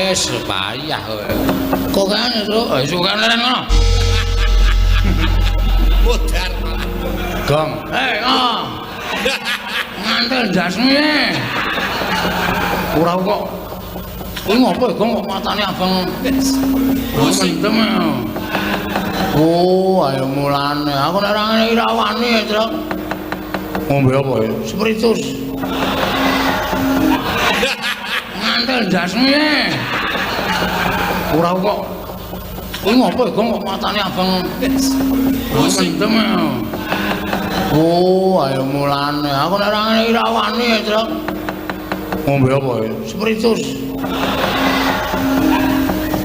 Wis payah kowe. Kok kan itu? Iso kan leren ngono. Modar. Gong. Oh. Ngantel jasmu ya. Ora kok. Kuwi ngopo Gong kok matane abang. Mentem ya. Oh, ayo mulane. Aku nek ora ngene iki ra wani, Tru. Ngombe apa ya? Spiritus. Ngantel jasmu ya. Ora kok. Kuwi ngopo Gong kok matane abang. Mentem ya. Oh, ayo mulane. Aku nek ora ngene iki ra wani, Tru. Ngombe apa ya? Spiritus.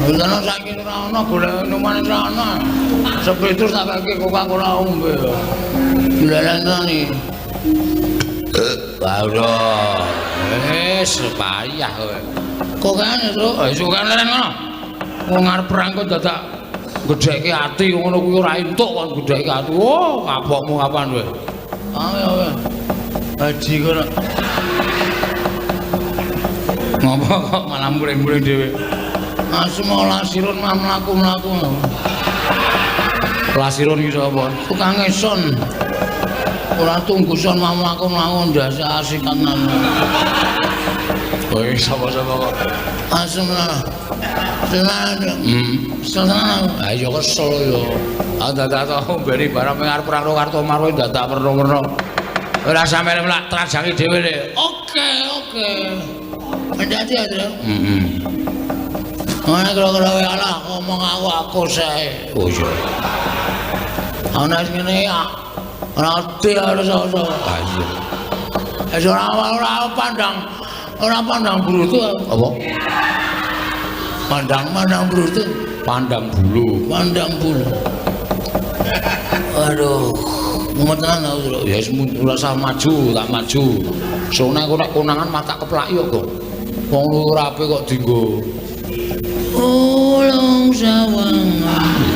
Lha saiki ora ana golek minuman ora ana. Spiritus tak kake Coca-Cola ombe. Dilelentani. Baru. Wis payah kowe. Kok kan itu? Iso kan leren ngono. Wong arep perang kok dadak gedheke ati ngono kuwi ora entuk kon gedheke ati. Oh, kapokmu kapan kowe? Ayo. Haji kono. Ngopo kok malah muring-muring dhewe? Asma lasirun mlaku-mlaku. Lasirun iki sapa? Tukang eson. Ora tungguson mlaku-mlaku ndasa asikanan. Kowe sapa-sapa kok? Asma. Tenan. Tenan. Ayo kesel yo. Dadak to mberi barang arep perang kartu marwe dadak perno-perno. Ora sampe mlak trajangi dhewe le. Oke. Hati-hati ya, Tru. Ana kira-kira wae ala ngomong aku sae. Oh iya. Ana ngene ya. Ora ati harus iso. Ah iya. Wis ora pandang brutu apa? Pandang brutu, pandang bulu. Aduh, mumet tenan aku, Tru. Ya wis ora usah maju, tak maju. Sone aku nek konangan mata keplak yo kok. Wong luwih rapi kok dienggo. Ulung sawangan.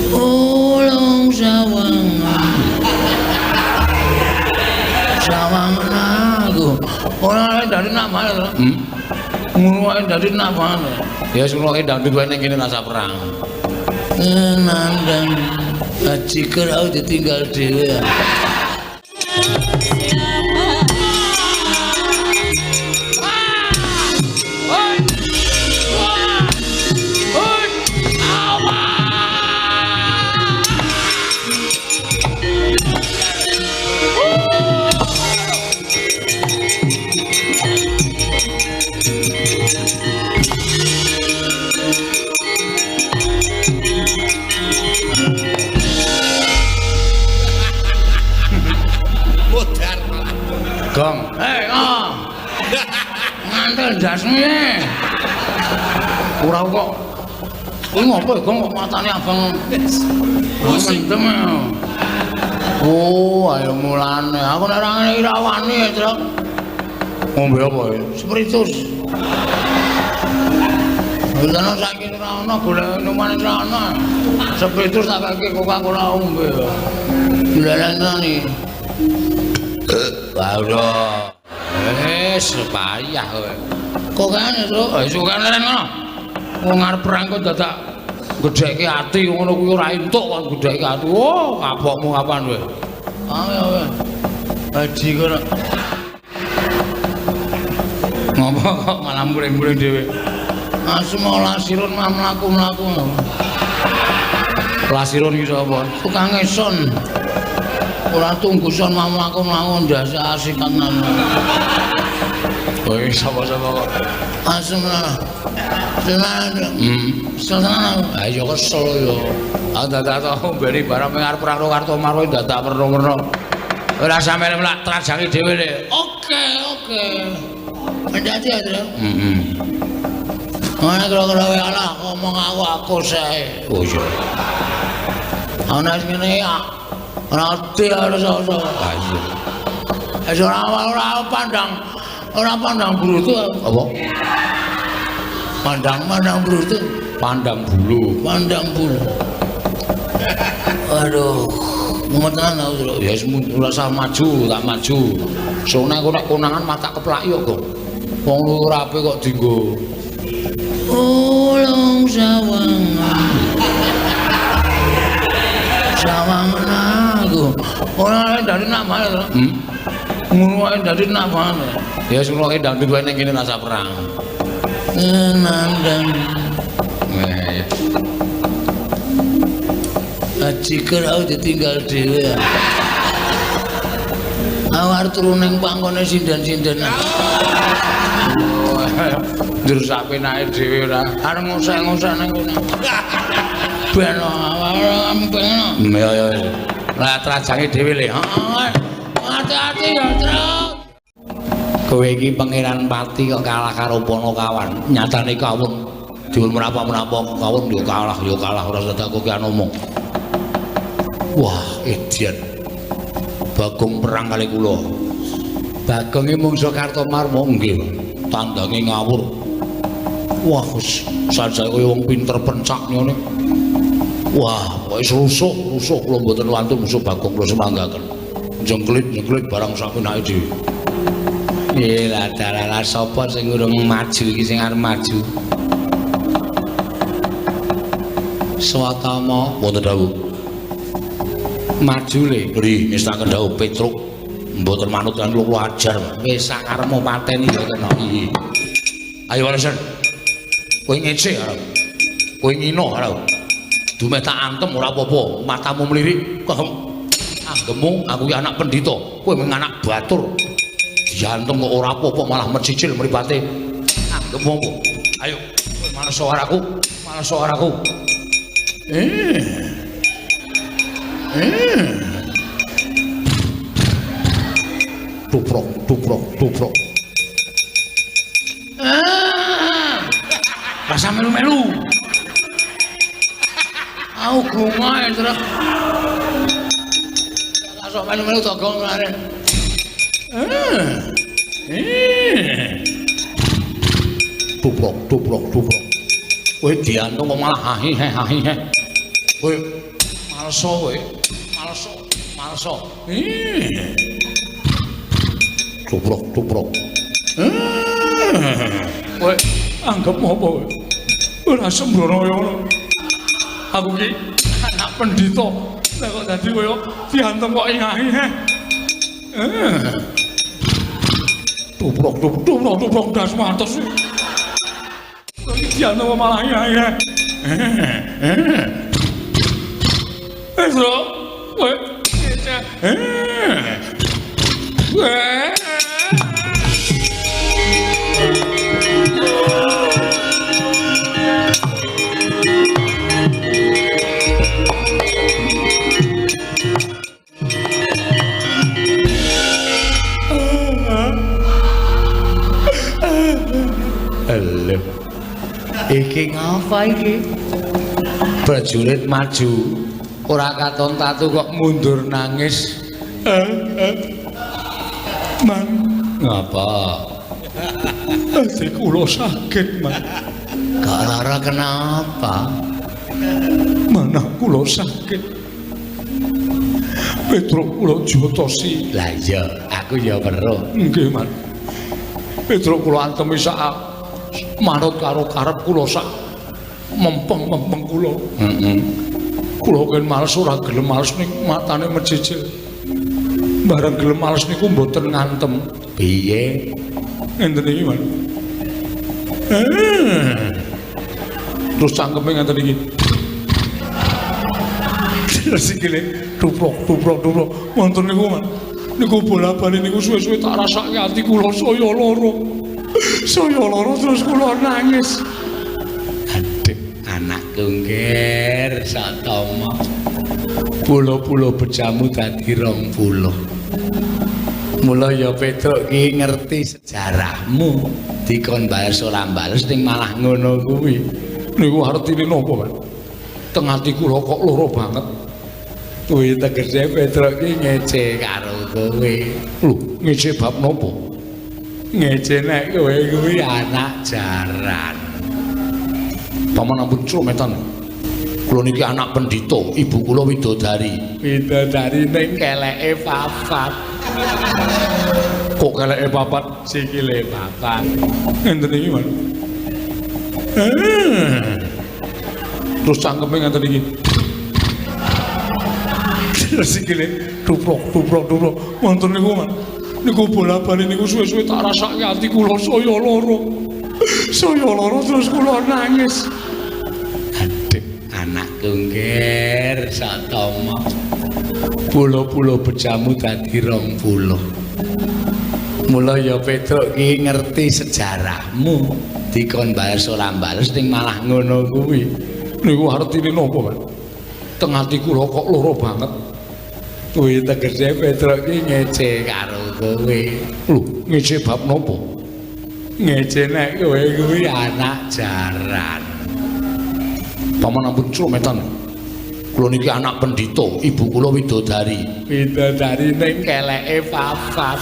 Ulung sawangan. Sawangan aku. Ora dari nama lho. Ngono ae dari nama. Ya suno ae ndang duwe ning kene rasa perang. Nandang haji kerau ditinggal dhewe. Gong. Oh. Ngantel jasmu ya. Ora kok. Kuwi ngopo Gong kok matane abang. Mentem ya. Oh, ayo mulane. Aku nek ora ngene iki ra wani, Tru. Ngombe apa ya? Spiritus. Lha saiki ora ana golek minuman ora ana. Spiritus tak kake Coca-Cola ombe. Dilelentani. Baru. Wis payah kowe. Kok kan itu? Iso kan leren ngono. Wong arep perang kok dadak gedheke ati ngono kuwi ora entuk kon gedheke ati. Oh, kapokmu kapan kowe? Ayo. Haji kono. Ngopo kok malah muring-muring dhewe? Asma lasirun mlaku-mlaku. Lasirun iki sapa? Tukang eson. Ora tungguson mlaku-mlaku ndasa asikanan. Kowe sapa-sapa kok? Asma. Tenan. Tenan. Ayo kesel yo. Dadak to mberi barang arep perang kartu marwe dadak perno-perno. Ora sampe mlak trajangi dhewe le. Oke. Hati-hati ya, Tru. Ana kira-kira wae ala ngomong aku sae. Oh iya. Ana ngene ya. Ora ati harus iso. Ah iya. Wis ora pandang brutu apa? Pandang brutu, pandang bulu. Aduh, ngoten lho. Ya ora usah maju, tak maju. Soalnya aku nek konangan mata keplak yo kok. Wong ora ape kok dienggo. Ulung sawangan. Sawangan aku. Ora dari namane to. Ngono wae dari namane. Ya sing kok ndang duwe ning kene rasa perang. Nandang. Ajiker aku ditinggal dhewe. Awar turu ning pangkone sindan-sindanan. Njur sapenake dhewe ora arep ngosek-ngosek nang kono. Ben awar kami pengen. Ya. Lah trajange dhewe le. Hati-hati ya, Truk. Kowe iki pangeran Pati kok kalah karo Panakawan. Nyatane kawon diun menapa-menapa kawon yo kalah ora sedak kok omong. Wah, edian. Bagong perang kali kula. Bagonge mungsuh Kartomarma nggih. Tandange ngawur. Wah, wis sajake kaya wong pinter pencak ngene. Wah, wis rusuh kula mboten wantun musuh Bagong kula semanggaken. Jengklit barang sapenake dhewe. Lah dalala sapa sing urung maju iki sing arep maju? Swatama wonten dawuh. Maju le beri nistaken dawuh Petruk mboten manut kan kula ajar wis sakarepmu pateni ya kena iki ayo walesan kowe ngece arep kowe ngino arep dume tak antem ora apa-apa matamu mlirik anggemu aku ki anak pendhita kowe mung anak batur diantem kok ora apa-apa malah mencicil mripate anggemu apa ayo kowe malah suaraku Tuprok. Rasa melu-melu. Aku gumae, Truk. Rasa melu-melu togong kemarin. Tuprok. Kowe diantung kok malah hahi-heh. Kowe malso kowe. Malso. Tuprok. Kowe anggap apa kowe? Ora sembrono kaya ngono. Aku ki anak pendhita. Lah kok dadi kowe diantem kok ngahi heh. Tuprok das mantes. Kok diantem kok malah ngahi heh. Eso, kowe iki ngapa iki? Prajurit maju ora katon tatu kok mundur nangis. Man, ngapa? Hati kula sakit, Man. Kak Rara kenapa? Mana kula sakit? Petruk kula jotosi. Lah iya, aku ya weruh. Nggih, Man. Petruk kula antemi sak manut karo karep kula sak mempeng kula. Kula kan males ora gelem males ning matane mejejel. Bareng gelem males niku mboten ngantem. Piye? Ngenten iki, Man. Terus cangkeme ngenten iki. Sikile tuprok. Wonten niku, Man. Niku bola-bali niku suwe-suwe tak rasake ati kula saya lara. Saya lara terus kula nangis. Adik anakku ngger satama. Pulo-pulo bejamu dadi 20. Mula ya Petruk ki ngerti sejarahmu. Dikon bales ora bales ning malah ngono kuwi. Niku artine napa, Pak? Teng ati kula kok lara banget. Kuwi tegese Petruk ki ngece karo kowe. Lho, ngece bab napa? Ngece nek kowe kuwi anak jaran. Paman ampun clometan. Kula niki anak pendhita, ibu kula widodari. Widodari ning keleke papat. Kok keleke papat? Sikile papat. Ngenten iki, Mas. Terus cangkeme ngenten iki. Sikile duprok. Wonten niku, Mas. Niku bola-bali niku suwe-suwe tak rasake ati kula saya lara. Saya lara terus kula nangis. Anakku ngger satama pulo-pulo bejamu dadi 20. Mula ya Petruk ki ngerti sejarahmu dikon bales ora bales ning malah ngono kuwi. Niku artine napa, Mas? Teng ati kula kok lara banget. Kuwi tegese Petruk ki ngece karo kowe. Lho, ngece bab napa? Ngece nek kowe kuwi anak jaran. Paman ampun slometan. Kula niki anak pendhita, ibu kula widodari. Widodari ning keleke papat.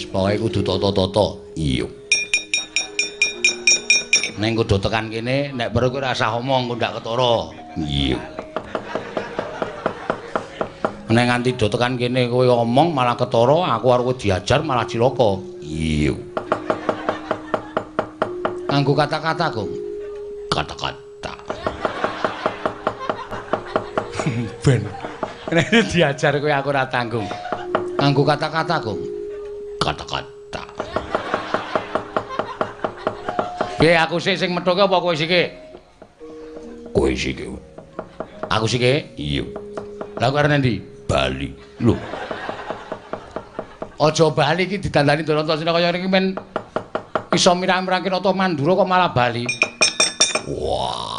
Pokoke kudu tata-tata. Iya. Ning kudu tekan kene, nek perlu kowe ora usah omong, kok ndak ketara. Iya. Nek nganti do tekan kene kowe omong malah ketara, aku arep diajar malah cilaka. Iya. Nganggo kata-kata, Gong. Kata-kata. Ben. Nek diajar kowe aku ora tanggung. Nganggo kata-kata, Gong. Kata-kata. Piye aku sing methoke apa kowe sik? Kowe sik. Aku sik? Iya. Lah kok arep ndi? Bali. Lho. Aja Bali iki didandani Darantasena kaya iki men iso mirang-mirangke nata Mandura kok malah Bali. Wah.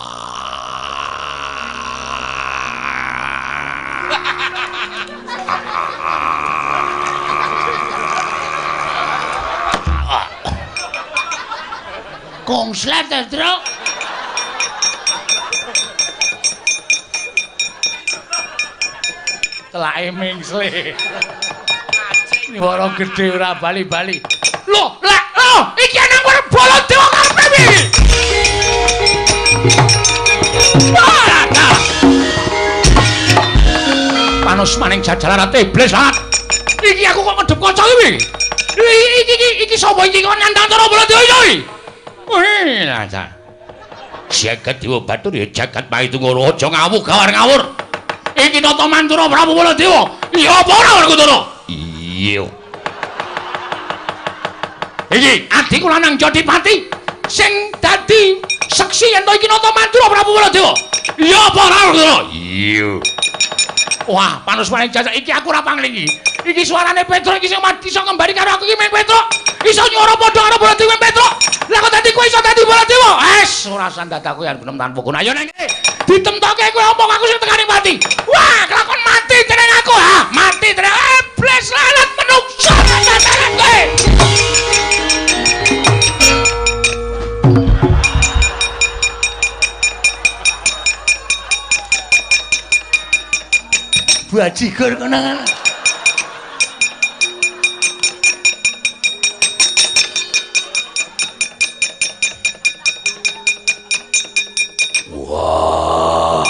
Kongslet ya, Truk. Telake mingsle. Wara gedhe ora bali-bali. Loh, iki ana Baladewa karepe piye? Panos maning jajalan ate iblis banget. Iki aku kok ngedep kanca iki. Iki sapa iki kok nyantara Baladewa iki? Wih, lancar. Jagat Dewa Batur ya jagat Mahitungara aja ngawur gawar-ngawur. Iki nata Mantura Prabu Baladewa. Iya apa ora Werkudara? Iya. Iki adikku lanang Jodipati sing dadi seksi yen to iki nata Mantura Prabu Baladewa. Iya apa ora Werkudara? Iya. Wah, panos maning jajak iki aku ora pangling iki. Iki suarane Petruk iki sing iso ngembari karo aku iki men Petruk. Iso nyuara padha karo Baladewa men Petruk. Lah kok dadi kowe iso dadi Baladewa? Ora sandadaku yen benem tanpa guna. Ayo nang kene. Ditemtoke kowe omong aku sing tekani mati. Wah, kelakon mati dening aku. Ha, mati dening iblis lalat menungso tenan kowe. Bajigur kono. Wah.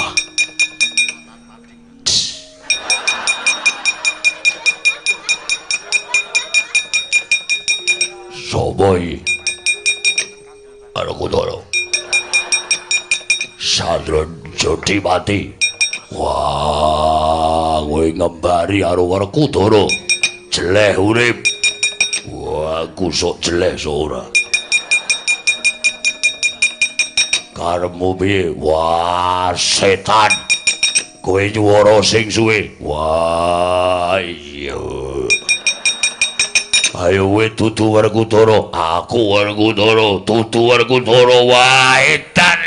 Soboy. Werkudara. Sadron Jodipati. Wah, kowe ngembari karo Werkudara. Jeleh urip. Wah, aku sok jeleh ora. Karepmu piye? Wah, setan. Kowe nyuwara sing suwe. Wah, iya. Ayo kowe dudu Werkudara. Aku Werkudara, dudu Werkudara. Wah, edan.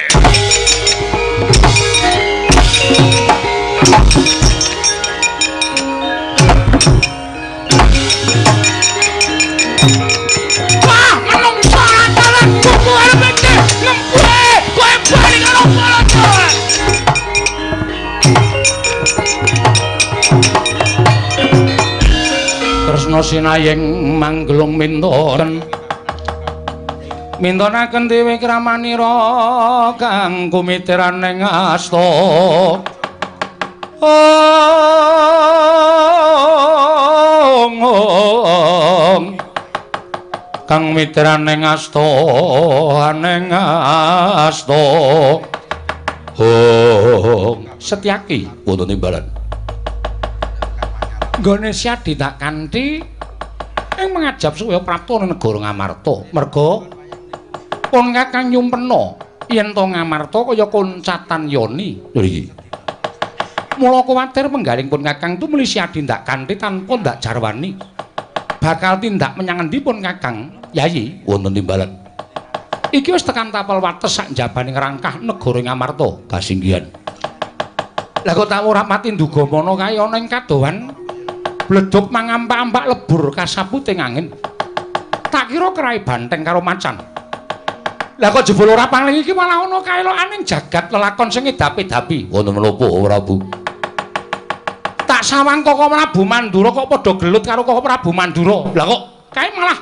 Wah, menungso andalan buku arep ngempue. Kowe bali karo Baladewa. Tresna sinayeng manggelung mintoren Mintonaken dewe kramanira kang kumitiran ing asta. Kang mitiran ing asta aning asta. Setyaki wonten timbalan. Nggone Syadi tak kanthi ing mangajab supaya prapta negara Ngamarta. Merga pun Kakang nyumpena yen to Ngamarta kaya koncatan yoni. Lho iki. Mula kuwatir penggaling pun Kakang tu muli Syadi ndak kanthi tanpa ndak jarwani. Bakal tindak menyang endi pun Kakang? Yayi wonten timbalan. Iki wis tekan tapel wates sak njabaning rangkah negara Ngamarta kasinggihan. Lah kok tak ora mati nduga mono kae ana ing kadohan bledhog mangampak-ampak lebur kasaputing angin. Tak kira kerai banteng karo macan. Lah kok jebul ora pangling iki malah ana kaelokaning jagat lelakon sing edapi-dapi. Wonten menapa Prabu? Tak sawang Koko Prabu Mandura kok padha gelut karo Koko Prabu Mandura. Lah kok kae malah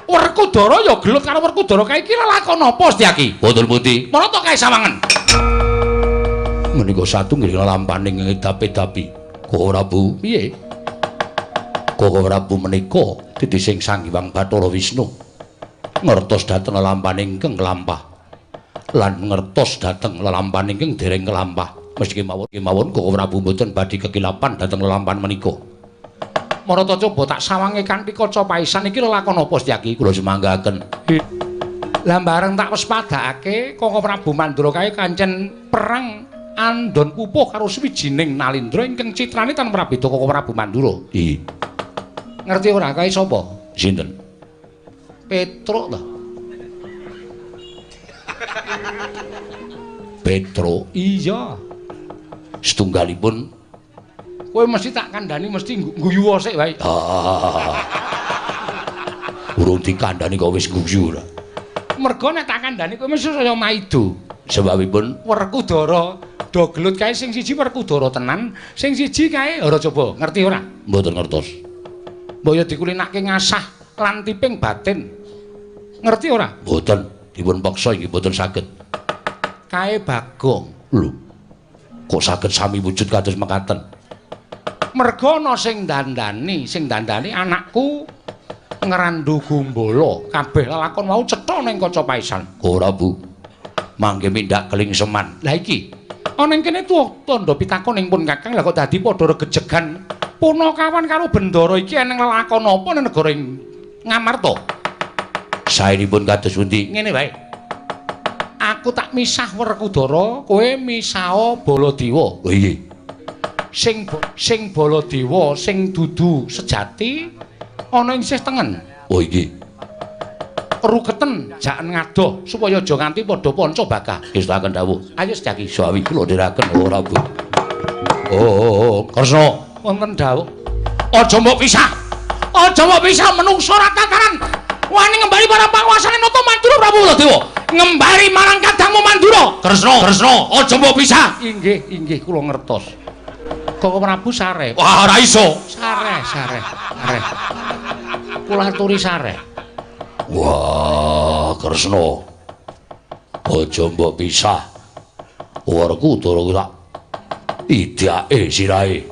Werkudara ya gelut karo Werkudara kae iki lelakon apa Setyaki? Wonten pundi? Mara to kae sawangen. Menika satunggiling lampaning edapi-dapi. Koko Prabu piye? Koko Prabu menika titising Sang Hyang Bathara Wisnu ngertos dhateng lelampaning ingkang kelampah lan ngertos dhateng lelampaning ingkang dereng kelampah meski mawon Koko Prabu mboten badhe kekilapan dhateng lelampahan menika. Marata coba tak sawange kanthi kaca paisan iki lelakon apa Setyaki? Kula semanggaken. Lah bareng tak wis padhakake Koko Prabu Mandura kae kancen perang andon pupuh karo swijining nalindra ingkang citrane tan prabéda Koko Prabu Mandura. Ngerti ora kae sapa? Sinten? Petruk to. Petro, iya. Setunggalipun kowe mesti tak kandhani mesti guyu sik wae. Urung dikandhani kok wis guyu ora. Mergo nek tak kandhani kowe mesti saya maido. Sebabipun Werkudara do gelut kae sing siji Werkudara tenan, sing siji kae ora coba. Ngerti ora? Mboten ngertos. Mbaya dikulinake ngasah lan tiping batin. Ngerti ora? Mboten. Dipun paksa iki mboten saged. Kae Bagong. Lho. Kok saged sami wujud kados mekaten? Merga ana sing dandani anakku ngrandu gumbala. Kabeh lelakon mau cetha ning kaca paisan. Ora, Bu. Mangke mindak keling seman. Lah iki ana ing kene tandha pitakon ing pun Kakang lah kok dadi padha regejegan. Punakawan karo bendara iki eneng lelakon apa ning negara Ngamarta? Saenipun kados pundi? Ngene wae. Aku tak misah Werkudara, kowe misah Baladewa. Oh iya. Sing Baladewa sing dudu sejati ana ing sisih tengen. Oh iki. Ruketen jaken ngadoh supaya aja nganti padha panca bakah. Istakaken dawuh. Ayo Setyaki sawi kula ndherekaken ora, Bu. Oh, Kresna. Wonten dawuh. Aja mbok pisah. Aja mbok pisah menungso ra tataran. Wani ngembali marang panguwasane Nata Mandura Prabu Baladewa. Ngembali marang kadangmu Mandura. Kresna, aja mbok pisah. Inggih, kula ngertos. Koko Prabu sare. Wah, ora iso. Sare. Kula aturi sare. Wah, Kresna. Aja mbok pisah. Werkudara ku tak idake sirahe.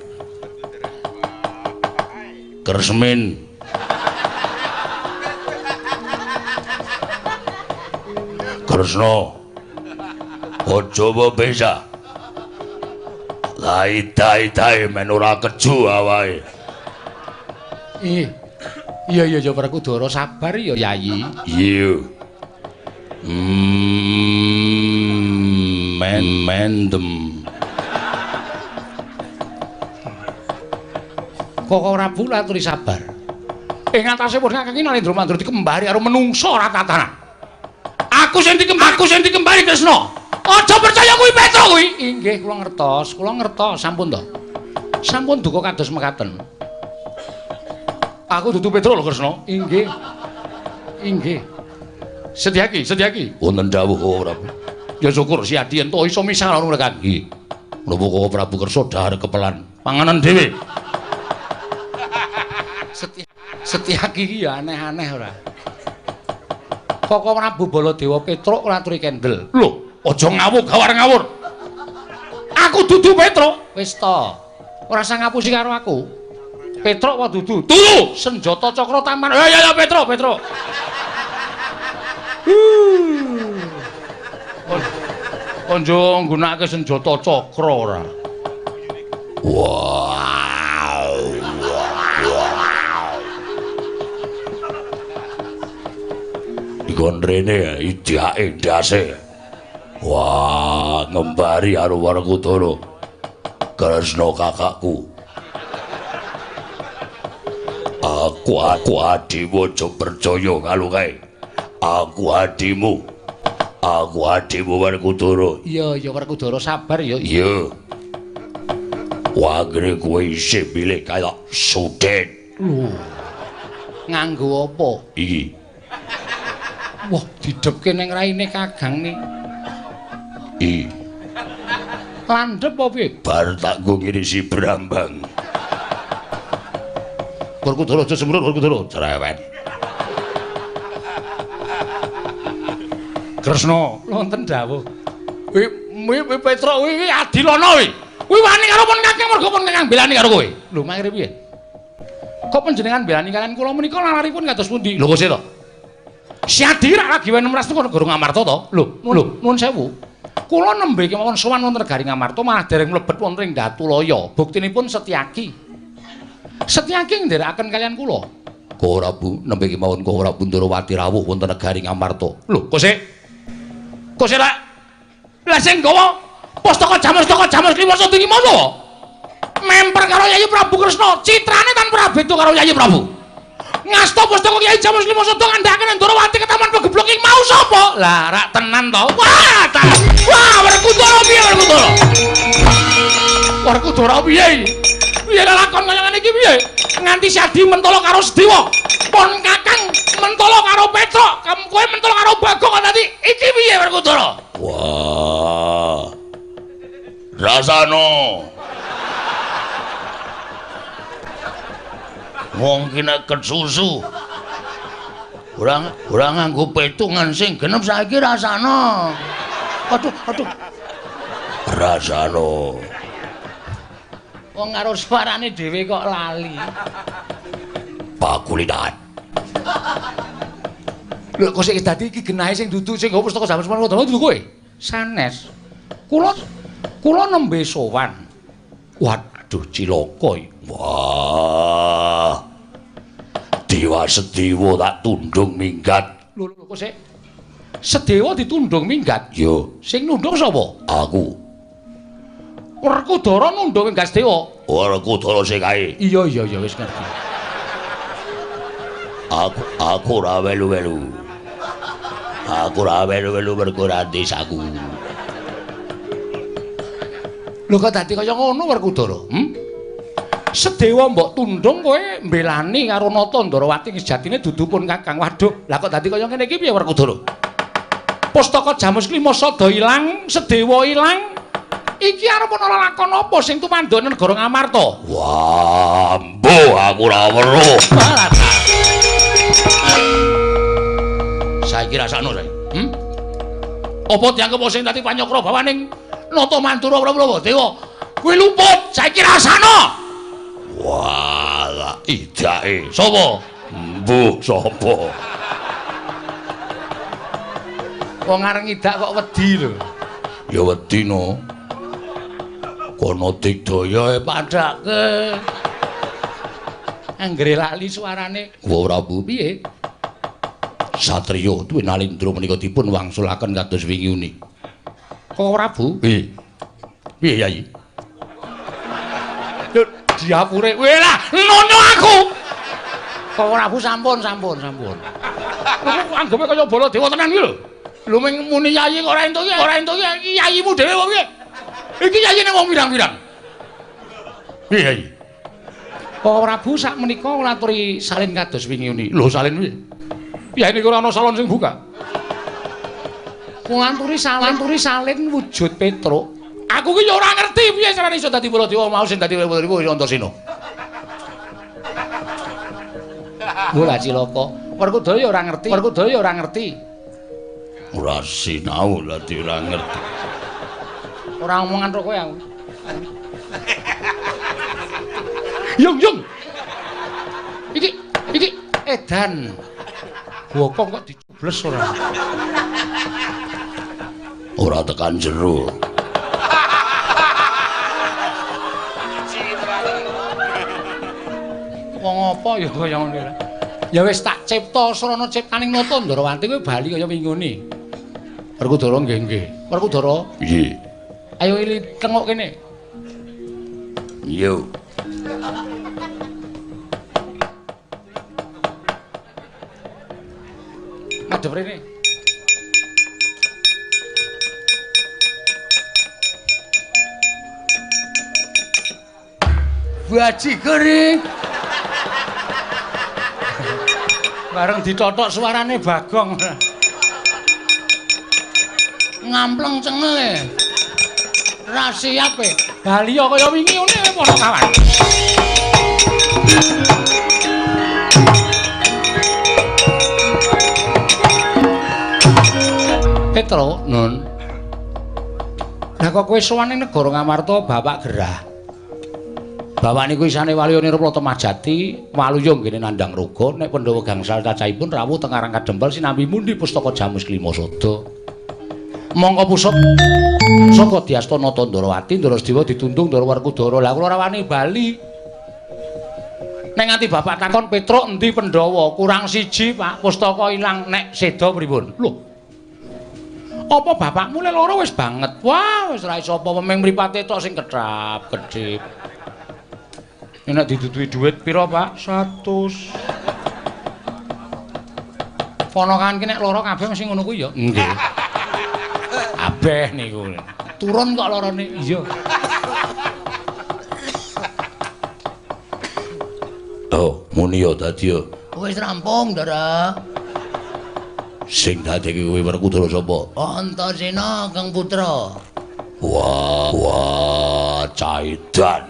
Kresmin. Kresna. Aja mbok pisah. Lah ida-idae men ora keju awake. Iya Werkudara sabar ya Yayi. Iya. Mendem. Koko Prabu aturi sabar. Ing atase pun Kakang Nalendra Mandura dikembari karo menungso ora tatanan. Aku sing dikembari Kresna. Aja percaya kuwi Petro kuwi. Inggih kula ngertos, sampun to. Sampun duka kados mekaten. Aku dudu Petro lho Kresna. Inggih. Setyaki. Wonten dawuh ora. Ya syukur si Adi ento iso misah karo mereka. Nggih. Menapa Koko Prabu kersa dahar kepelan panganan dhewe. Setyaki iki ya aneh-aneh ora. Koko Prabu Baladewa Petruk ngaturi kendel. Lho, aja ngawur gawar-ngawur. Aku dudu Petruk. Wis to. Ora usah ngapusi karo aku. Petruk apa dudu? Turu, senjata cakra taman. Ya Petruk. Konjo nggunakake senjata cakra ora. Wow. Dikon rene idake ndase. Wah, ngembari karo Werkudara. Kresna kakakku. Aku adimu aja percaya karo kae. Aku adimu Werkudara. Iya Werkudara sabar ya. Iya. Wagre kowe isih milih kaya Suden. Lho. Nganggo apa? Iki. Wah, didepke ning raine Kagang nih. Iki. Landhep apa piye? Bar tak nggo ngirisi Brambang. Werkudara aja semrut Werkudara, cerewet. Kresna, wonten dawuh. Kuwi Petruk kuwi adilana kuwi. Kuwi wani karo pun Kakang mergo pun Kakang belani karo kowe. Lho, mangkene piye? Kok panjenengan belani kalian kula menika laripun kados pundi? Lho, kose to. Si Adi rak lagi wen mras niku Guru Ngamarta to. Lho, nuwun sewu. Kula nembe kemawon sowan wonten Negari Ngamarta malah dereng mlebet wonten ing Datulaya. Buktinipun Setyaki. Setyaki nderekaken kalian kula. Kowe Prabu nembe kemawon Kowe Prabu Ndarawati rawuh wonten Negari Ngamarta. Lho, kose rak. Lah sing gawa Pustaka Jamus Kliwasa Tinggi Masa. Memper karo Yayi Prabu Kresna, citrane tanpa beda karo Yayi Prabu. Ngasta Pustaka Kyai Jamus Kliwasa ngandhakaken Ndarawati ke taman pegeblok ing mau sapa? Lah rak tenan to. Wah, Werkudara piye Werkudara? Werkudara piye? Piye lakon kaya ngene iki piye? Nganti Sadi mentolo karo Sedewa. Pon Kakang mentolo karo Petruk, kowe mentolo karo Bagong dadi iki piye Werkudara? Wah. Rasano. Mungkin ket susu. Ora nganggo petungan sing genep saiki rasana. Aduh. Rasano. Wong karo suarane dhewe kok lali. Pakulitan. Lho kok sik dadi iki genahe sing dudu sing nggo Pustaka Jamus Kliwasa dudu kowe? Sanes. Kula nembe sowan. Waduh cilaka iki. Wah. Dewa Sedewa tak tundung minggat. Lho kok sik. Sedewa ditundung minggat? Yo. Sing nundung sapa? Aku. Werkudara nundung minggat Sedewa. Werkudara sing kae. Iya wis ngerti. Aku ora welu-welu. Mergo ora desaku. Lho kok dadi kaya ngono Werkudara? Sedewa mbok tundung kowe mbelani karo Nata Ndarawati sejatine dudu pun Kakang. Waduh, lah kok dadi kaya ngene iki piye Werkudara? Pustaka Jamus Kliwasa ilang, Sedewa ilang. Iki arep ana lakon apa sing tumandhane Negara Ngamarta? Wah, mbuh aku ora weruh. Saiki rasakno sae. Apa dianggep sing dadi panyokra bawaning Nata Mantura Prabu Dewa? Kuwi luput, saiki rasakno. Wah, idake. Sapa? Mbuh, sapa? Wong areng idak kok wedi lho. Ya wedi no. Kono digdaya padhake. Anggere lali suarane. Wa Prabu piye? Satriya duwe nalindra menika dipun wangsulaken kados wingi uni. Kok Prabu? Piye Yai? Diapure. Weh lah, nono aku. Kok Prabu sampun. Kok anggepe kaya Baladewa tenan iki lho. Lho muni Yayi kok ora entuk iki yayimu dhewe kok piye? Iki yayine wong pirang-pirang. Piye Yai? Kok Prabu sak menika ngaturi salin kados wingi uni. Lho salin piye? Yai niku ora ana salon sing buka. Nganturi salin wujud Petruk. Aku ki ya ora ngerti piye carane iso dadi Baladewa mau sing dadi Baladewa Antasena. Bola cilaka. Werkudara ya ora ngerti. Ora sinau dadi ora ngerti. Ora omongan karo kowe aku. Yung. Iki edan. Gua kok dicubles ora. Ora tekan jero. Wong apa ya kaya ngono ya. Ya wis tak cipta srana ciptaning Nata Ndarawati kowe bali kaya wingune. Werkudara nggih. Werkudara. Nggih. Ayo ili tengok kene. Yo. Madhep rene. Bajigur. Bareng ditotok suarane Bagong. Ngampleng cengel. Ra siap e. Bali kaya wingi ngene para kawan. Petro, Nun. Lah kok kowe sowan ning negara Ngamarta Bapak Gerah. Bapak niku isane waliyane Rata Majati, waluya nggene nandhang roga nek Pandhawa gangsal cacahipun rawuh teng Karang Kadempel sinambi mundi pustaka Jamus Klimasada. Mongko pusat saka Dyasta Nata Ndarawati, Ndarasedewa ditundung Ndara Werkudara. Lah kula ora wani bali. Nek nganti Bapak takon Petruk endi Pandhawa? Kurang siji, Pak. Pustaka ilang nek seda pripun? Lho. Apa bapakmu le lara wis banget? Wah, wis ra iso apa meng mripate tok sing kedap-kedhip. Nek ditutuhi dhuwit pira, Pak? 100. Ponakan ki nek lara kabeh mesti ngono kuwi ya? Nggih. Kabeh niku. Turun kok larane. Iya. Oh, muni ya dadi ya. Wis rampung, Ndara. Sing dadekke kowe Werkudara sapa? Antasena Kang Putra. Wah, caidan.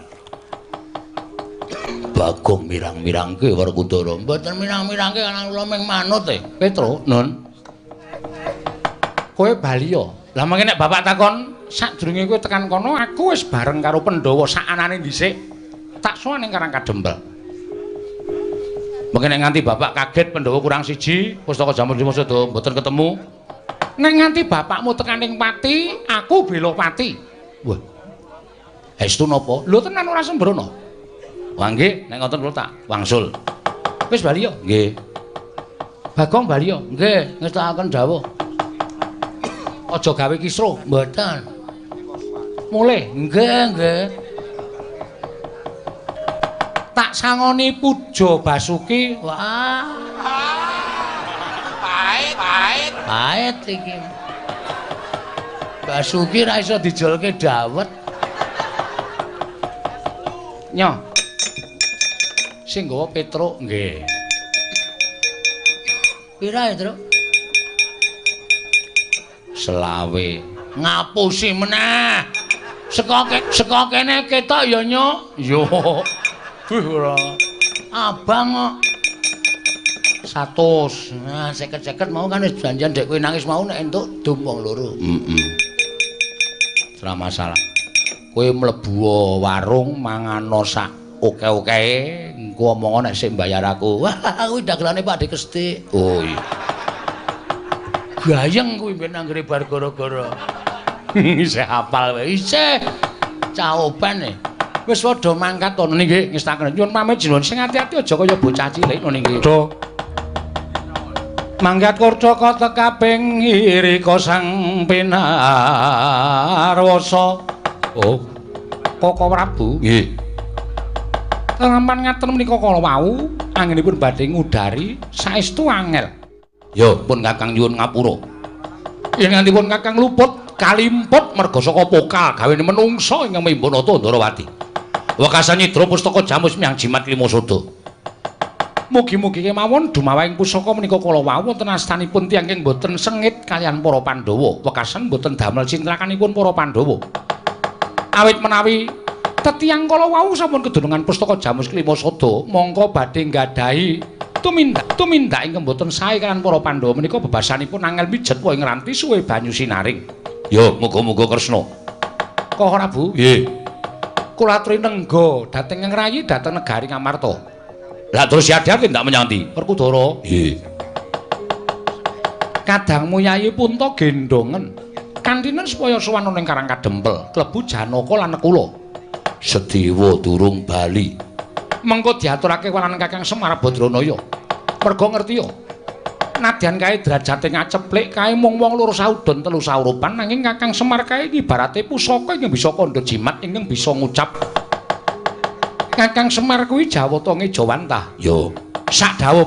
Bagong mirang-mirangke Werkudara. Mboten mirang-mirangke ana kula ming manut e. Petro, Nun. Kowe bali ya. Lah mengke nek bapak takon, sadurunge kowe tekan kono, aku wis bareng karo Pandhawa sak anane dhisik. Tak sowan ning Karang Kadempel. Mengke nek nganti bapak kaget Pandhawa kurang siji, pustaka Jamus Klimasada mboten ketemu. Nek nganti bapakmu tekaning Pati, aku bela Pati. Wah. Estu napa? Lho tenan ora sembrono. Wah nggih, nek ngoten kula tak wangsul. Wis bali ya? Nggih. Bagong bali ya? Nggih, ngestakaken dawuh. Aja gawe kisruh. Mboten. Mulih. Nggih. Tak sangoni Puja Basuki. Wah. Pait iki. Basuki ra iso dijolke dawet. Nyo. Sing nggawa Petruk nggih. Pira ya, Truk? 20. Ngapusi meneh. Seka kene ketok ya, Nyuk. Yo. Duh ora. Abang kok. 100. Nah, 50-50 mau kan wis janjian dek kowe nangis mau nek entuk dum wong loro. Ora masalah. Kowe mlebu warung mangano sak oke-okehe, engko omongan nek sik mbayar aku. Wah, kuwi dagelane Pak Dekesti. Oh iya. Gayeng kuwi ben anggere bar gara-gara. Isih hafal wae. Isih caoban e. Wis padha mangkat to nggih ngestaken. Nyuwun pamit jenengan sing ati-ati aja kaya bocah cilik nggih. Do. Mangkat Kurdaka tekaping irika sang pinarwasa. Oh. Koko Prabu. Nggih. Tenaman ngaten menika kala wau anginipun badhe ngudari saestu angel. Ya pun Kakang nyuwun ngapura. Yen ngantipun Kakang luput kalimput merga saka pokal gawene menungsa ingkang mimbon Nata Ndarawati. Wekasan nyidra pustaka Jamus Miang Jimat Klimasada. Mugi-mugi kemawon dumawahing pusaka menika kala wau wonten astanipun tiyang ingkang boten sengit kaliyan para Pandhawa. Wekasan boten damel cintrakanipun para Pandhawa. Awit menawi tetiyang kala wau sampun kedunungan pustaka Jamus Klimasada, mongko badhe nggadahi tumindak ingkang boten sae kaliyan para Pandhawa menika bebasanipun angel mijet wae ngranti suwe banyu sinaring. Ya, muga-muga Kresna. Kok ora, Bu? Nggih. Kula aturi nengga dhateng ngrayi dhateng negari Ngamarta. Lah terus siadake ndak menyanti. Werkudara. Nggih. Kadangmu Yayi Punta gendongen. Kantinen supaya sowan ning Karang Kadempel, klebu Janaka lan Nekula. Sedewa durung bali. Mengko diaturake kalahan Kakang Semar Badranaya. Merga ngerti ya. Nadyan kae derajate ngaceplik kae mung wong loro saudon telu saurupan nanging Kakang Semar kae ibarate pusaka ingkang bisa kandha jimat ingkang bisa ngucap. Kakang Semar kuwi Jawata Ngejawantah. Yo, Sak dawuh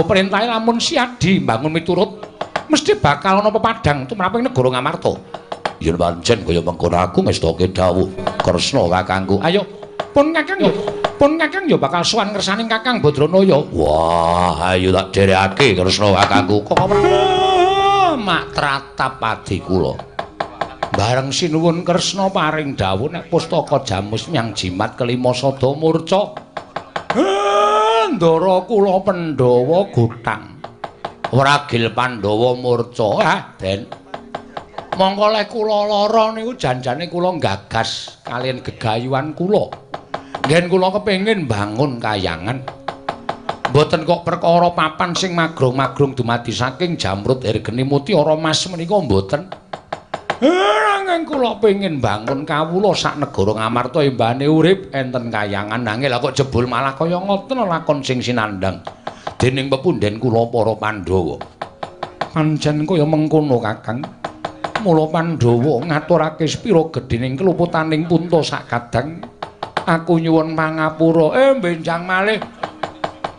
perintahe lamun siadi mbangun miturut mesti bakal ana pepadang tumraping negara Ngamarta. yen pancen kaya mengkono aku ngestoke dawuh Kresna kakangku. Ayo, pun Kakang ya bakal sowan ngersaning Kakang Badranaya. Wah, ayo tak dherekake Kresna kakangku. Kok mak tratap adi kula. Bareng sinuwun Kresna paring dawuh nek pustaka jamus nyang jimat kelima sada murca. Ndara kula Pandhawa gotang. Wragil Pandhawa murca, Den. Mongko lek kula lara niku janjane kula gagas kalian gegayuhan kula. Ngen kula kepengin bangun kayangan. Mboten kok perkara papan sing magrung-magrung dumadi saking jamrut ergeni mutiara mas menika mboten. Nanging kula pengin bangun kawula sak negara Ngamarta embane urip enten kayangan nanging lha kok jebul malah kaya ngoten lakon sing sinandhang dening pepunden kula para Pandhawa. Pancen kaya mengkono Kakang. Mula Pandhawa ngaturake spira gedhening keluputaning punta sakadang. Aku nyuwun pangapura. Benjang malih.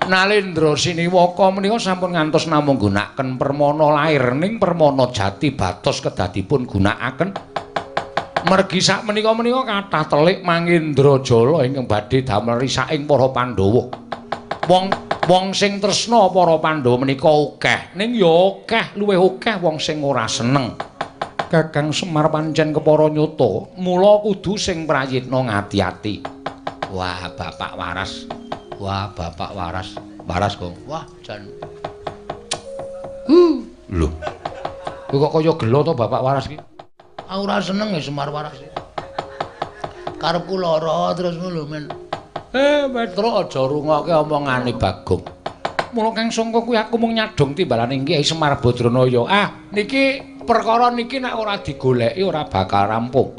Nalendra Siniwaka menika sampun ngantos namung gunakaken permana lair ning permana jati batos kedadipun gunakaken. Mergi sak menika-menika kathah telik Mangindrajala ingkang badhe damel risaking para Pandhawa. Wong sing tresna para Pandhawa menika akeh, ning ya akeh luwih akeh wong sing ora seneng. Kakang Semar pancen kepara nyata, mula kudu sing prayitna ngati-ati. Wah, Bapak Waras. Wah, Bapak Waras. Waras kok. Wah, jan. Lho. Kok kaya gelo to Bapak Waras iki? Aku ora seneng ya Semar Waras. Karepku lara terus ngono men. Petro aja rungokke omongane Bagong. Mula Kang Sangka kuwi aku mung nyadong timbalaning Kyai Semar Badranaya. Ah, niki perkara niki nek ora digoleki ora bakal rampung.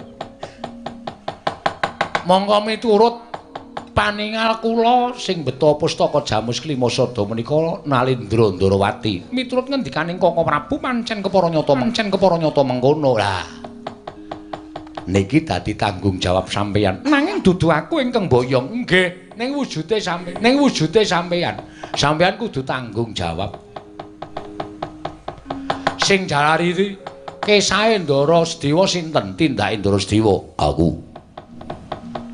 Monggo miturut paningal kula sing beta pustaka jamus klima sada menika Nalendra Ndarawati. Miturut ngendikaning Kaka Prabu pancen kepara nyata mengkono. Lah. Niki dadi tanggung jawab sampeyan. Nanging dudu aku ingkang boyong. Nggih, ning wujude sampeyan. Sampeyan kudu tanggung jawab. Sing jalari kesahe Ndara Sedewa sinten? Tindake Ndara Sedewa. Aku.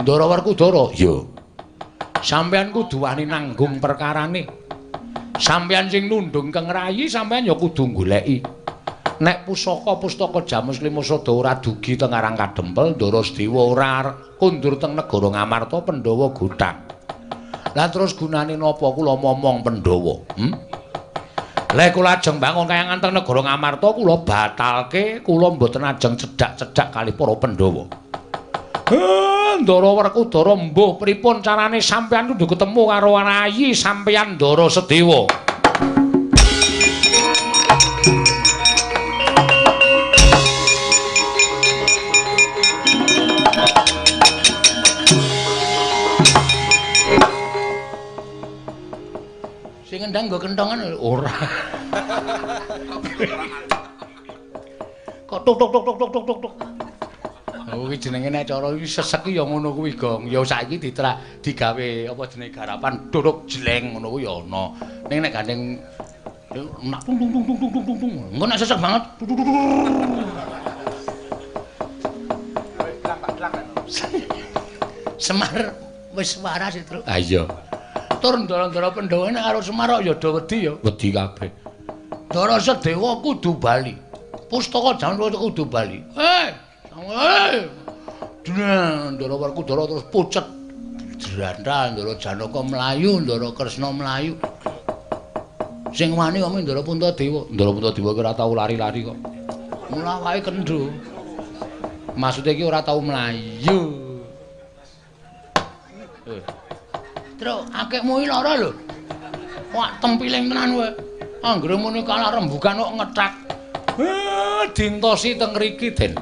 Ndara Werkudara. Iya. Sampeyan kudu wani nanggung perkarane. Sampeyan sing nundung kengrayi sampeyan ya kudu goleki. Nek pustaka jamus lima sada ora dugi teng Karang Kadempel, Ndara Sedewa ora kundur teng negara Ngamarta Pandhawa gotang. Lah terus gunane napa kula momong Pandhawa? Lek kula ajeng bangun kayangan teng negara Ngamarta kula batalke, kula mboten ajeng cedhak-cedhak kali para Pandhawa. Ndara Werkudara mbuh pripun carane sampeyan kudu ketemu karo rayi sampeyan Ndara Sedewa. Sing ngendang nggo kentongan ora. Kok tuk tuk tuk tuk tuk tuk tuk tuk. Oh iki jenenge nek cara iki sesek ya ngono kuwi, Gong. Ya saiki digawe apa jenenge garapan duruk jleng ngono kuwi ya ana. Ning nek gandeng nak tung tung tung tung tung tung tung. Engko nek sesek banget. Semar wis waras itu. Ah iya. Tur ndara-ndara Pandhawa nek karo Semar ya do wedi ya. Wedi kabeh. Ndara Sedewa kudu bali. Pustaka jaman kudu bali. Ndara Werkudara terus pucet. Drandal Ndara Janaka mlayu, Ndara Kresna mlayu. Sing wani kok Ndara Puntadewa. Ndara Puntadewa ki ora tau lari-lari kok. Mula wae kendho. Maksude iki ora tau mlayu. Tru, akekmu iki lara lho. Wak tempiling tenan kowe. Anggere muni kalah rembugan kok ngethak. Dintosi teng mriki, Den.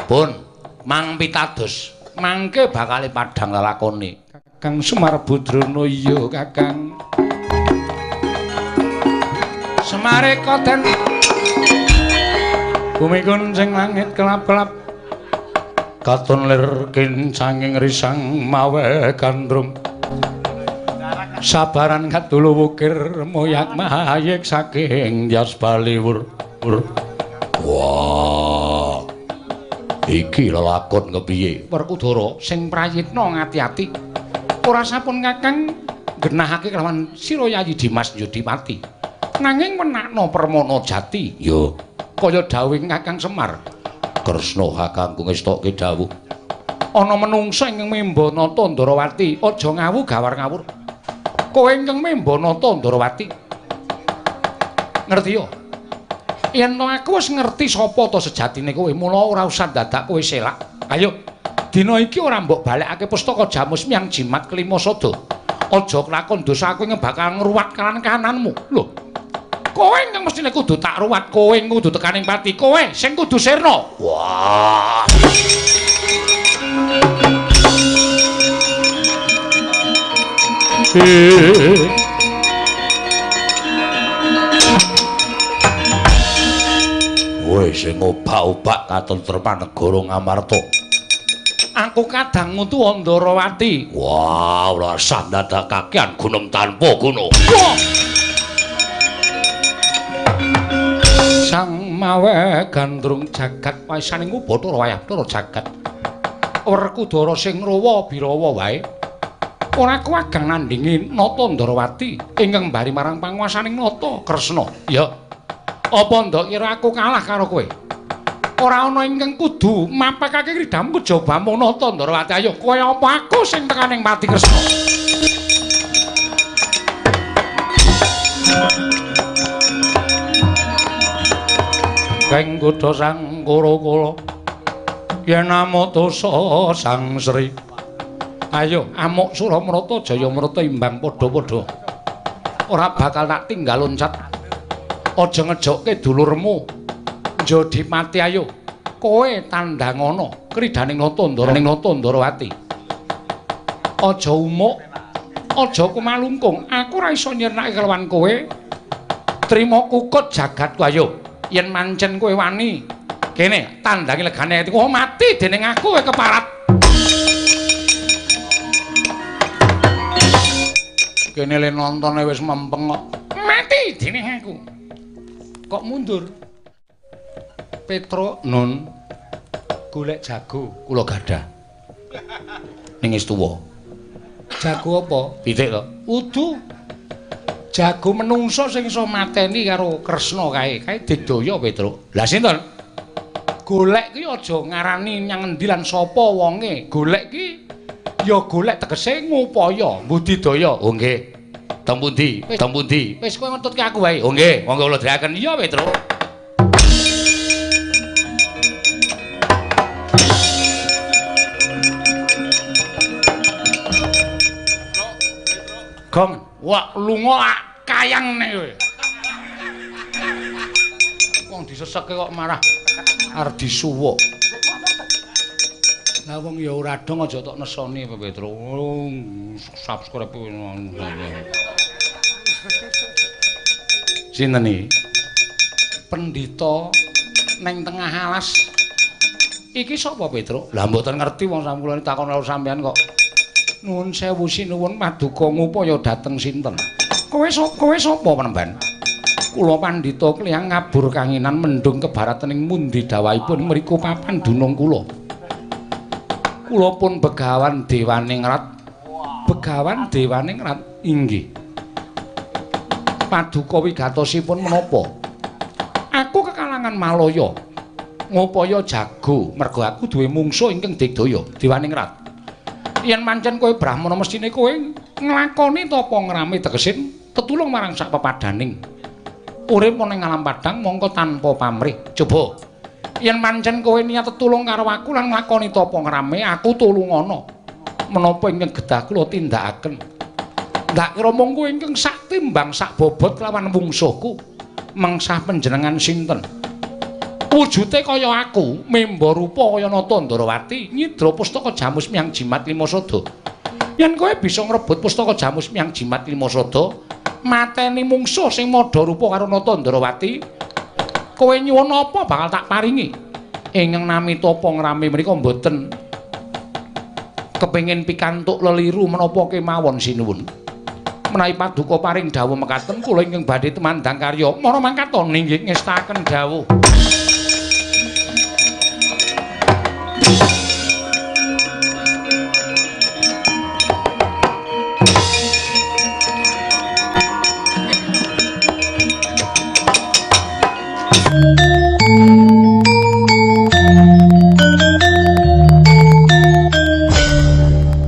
Pun, Mang pitados. Mangke bakal padhang lalakone. Kakang Semar Badrana iya, Kakang. Semareka den. Bumi kuncing langit kelap-kelap. Katon lir kincanging risang mawe gandrum. Sabaran katulu wukir moyak mahayek saking jas baliwur. Wah. Iki lelakon kepiye? Werkudara sing prayitna ngati-ati. Ora sampun Kakang genahake kelawan Sira Yayi Dimas Yudimati. Nanging menakna permana jati. Yo, kaya dawuh Kakang Semar. Kresna kakangku ngestokke dawuh. Ana menungsa ingkang membana Tandrawati, aja ngawu gawar-ngawur. Kowe ingkang membana Tandrawati. Ngerti yo? Yen to aku wis ngerti sapa to sejatine kowe, mula ora usah dadak kowe selak. Ayo, dina iki ora mbok balekake pustaka Jamus Miang Jimat Kelima Sada. Aja kelakon dosa kowe bakal ngruwat kanan kananmu. Lho. Kowe ingkang mestine kudu tak ruwat, kowe kudu tekaning pati, kowe sing kudu sirna. Wah. Kowe sing obak-obak katentreman negara Ngamarta. Aku kadang ngutu Andarawati. Wah, ora sandadakakean gunung tanpa guna. Sang mawe gandrung jagat waisaning Bathara Wayah jagat. Werkudara sing rawa birawa wae. Ora kuwagang nandhingi Nata Ndarawati ingkang mbari marang panguwasaning Nata Kresna. Ya. Apa ndak kira aku kalah karo kowe? Ora ana ingkang kudu mapakake kridhamu kejaba mung Nata Ndarawati. Ayo, kowe apa aku sing tekaning pati Kresna? Kang Gudha sang kala yen amotosa sang Sri. Ayo amuk Suramrata Jayamrata imbang padha-padha. Ora bakal tak tinggal loncat. Aja ngejokke dulurmu. Jodimati ayo. Kowe tandhangono kridhaning Nata Ndarawati. Aja umuk. Aja kumalungkung. Aku ora iso nyirnake kelawan kowe. Trima kukut jagatku ayo. Yen mancen kowe wani kene tandangi legane atiku mati dening aku kowe keparat. Kene le nontone wis mempeng kok mati dening aku. Kok mundur? Petro Nun golek jago kula gadah. Ning wis tuwa. Jago apa? Pitik to. Udu. Jago menungso sing iso mateni karo Kresna kae digdaya Petro. Lah sinten? Golek ki aja ngarani nyang endi lan sapa wonge. Golek ki ya golek tegese ngupaya budidaya. Oh nggih. Teng pundi? Teng pundi? Wis kowe ngetutke aku wae. Oh nggih, monggo kula dherekaken. Iya Petro. Gong, wak lunga kayangne kowe. Wong disesekke kok marah arep disuwuk. Lah wong ya ora dong aja tok nesoni apa Petro. Subscribe. Sinten iki? Pendhita ning tengah alas. Iki sapa Petro? Lah mboten ngerti wong sampun takon karo sampean kok. Nuwun sewu sinuwun paduka ngupaya dhateng sinten? Kowe sapa penemban? Kula Pandhita Klyang ngabur kanginan mendung kebaratening mundi dawahipun mriku papan dunung kula. Kula pun begawan dewaning rat. Begawan dewaning rat inggih. Paduka wigatosipun menapa? Aku kekalangan Malaya. Ngupaya jago merga aku duwe mungsuh ingkang digdaya dewaning rat. Yen pancen kowe Brahmana mestine kowe nglakoni tapa ngrame tegesin tetulung marang sak pepadaning urip ana ing alam padang mongko tanpa pamrih. Coba yen pancen kowe niat tetulung karo aku lan nglakoni tapa ngrame, aku tulungana. Menapa ingkang kedah kula tindakaken? Ndak kira mung kowe ingkang sak timbang sak bobot kelawan wungsuhku. Mengsah panjenengan sinten? Wujute kaya aku, memba rupa kaya Nata Ndarawati, nyidra pustaka Jamus Miyang Jimat Limasada. Yen kowe bisa ngrebut pustaka Jamus Miyang Jimat Limasada, mateni mungsuh sing madha rupa karo Nata Ndarawati, kowe nyuwun apa bakal tak paringi. Ingkang nami tapa ngrame menika mboten kepengin pikantuk leliru menapa kemawon sinuwun. Menawi paduka paring dawuh mekaten kula ingkang badhe temandang karya mara mangkat to ninggih ngestaken dawuh.